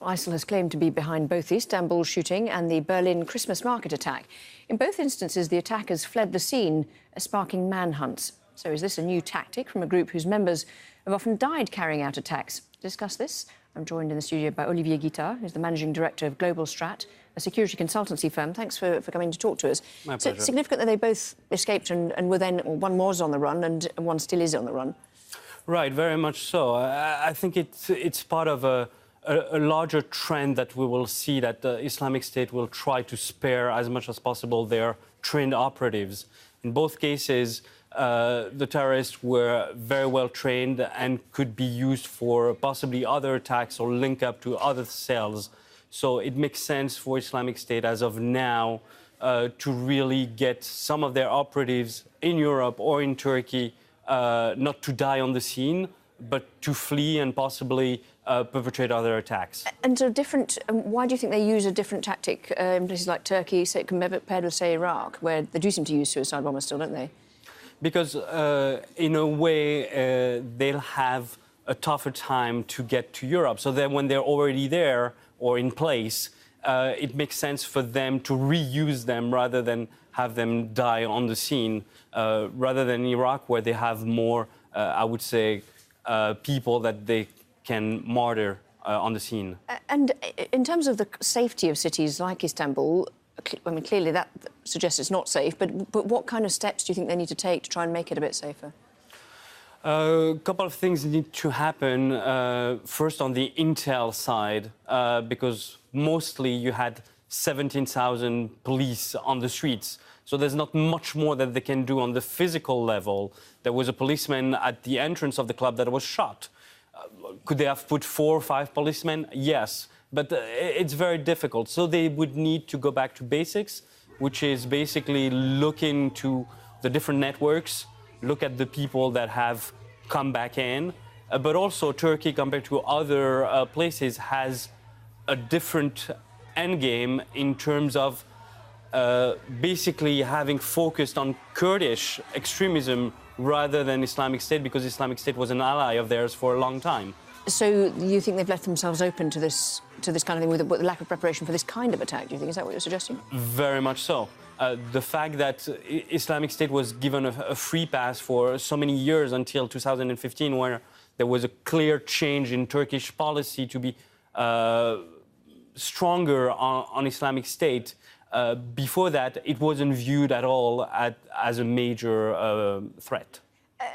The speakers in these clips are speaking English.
ISIL has claimed to be behind both the Istanbul shooting and the Berlin Christmas market attack. In both instances, the attackers fled the scene, sparking manhunts. So is this a new tactic from a group whose members have often died carrying out attacks? To discuss this, I'm joined in the studio by Olivier Guittard, who's the managing director of Global Strat, a security consultancy firm. Thanks for coming to talk to us. My pleasure. So it's significant that they both escaped and were then, or one was on the run and one still is on the run. Right, very much so. I think it's part of a larger trend that we will see, that the Islamic State will try to spare as much as possible their trained operatives. In both cases, the terrorists were very well trained and could be used for possibly other attacks or link up to other cells. So it makes sense for Islamic State as of now to really get some of their operatives in Europe or in Turkey not to die on the scene, but to flee and possibly perpetrate other attacks. And so why do you think they use a different tactic in places like Turkey, say, compared with, say, Iraq, where they do seem to use suicide bombers still, don't they? Because in a way, they'll have a tougher time to get to Europe. So then when they're already there or in place, it makes sense for them to reuse them rather than have them die on the scene, rather than Iraq, where they have more, I would say, people that they can martyr on the scene. And in terms of the safety of cities like Istanbul, I mean, clearly that suggests it's not safe, but what kind of steps do you think they need to take to try and make it a bit safer? A couple of things need to happen. First, on the intel side, because mostly you had 17,000 police on the streets. So there's not much more that they can do on the physical level. There was a policeman at the entrance of the club that was shot. Could they have put 4 or 5 policemen? Yes, but it's very difficult. So they would need to go back to basics, which is basically look into the different networks, look at the people that have come back in. But also Turkey, compared to other places, has a different endgame in terms of basically having focused on Kurdish extremism rather than Islamic State, because Islamic State was an ally of theirs for a long time. So you think they've left themselves open to this kind of thing with the lack of preparation for this kind of attack, do you think? Is that what you're suggesting? Very much so. The fact that Islamic State was given a free pass for so many years until 2015, where there was a clear change in Turkish policy to be stronger on Islamic State. Before that, it wasn't viewed at all as a major threat.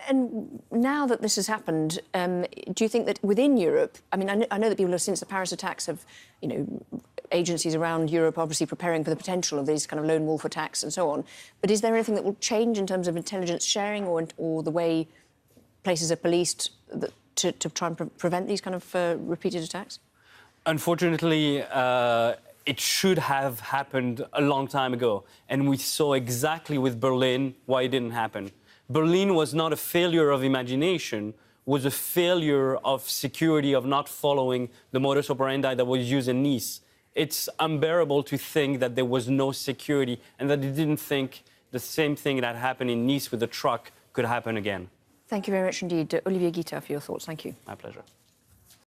And now that this has happened, do you think that within Europe, I mean, I know that people have, since the Paris attacks, have, you know, agencies around Europe obviously preparing for the potential of these kind of lone wolf attacks and so on. But is there anything that will change in terms of intelligence sharing or the way places are policed to try and prevent these kind of repeated attacks? Unfortunately, it should have happened a long time ago. And we saw exactly with Berlin why it didn't happen. Berlin was not a failure of imagination, was a failure of security, of not following the modus operandi that was used in Nice. It's unbearable to think that there was no security and that they didn't think the same thing that happened in Nice with the truck could happen again. Thank you very much indeed, Olivier Guittard, for your thoughts. Thank you. My pleasure.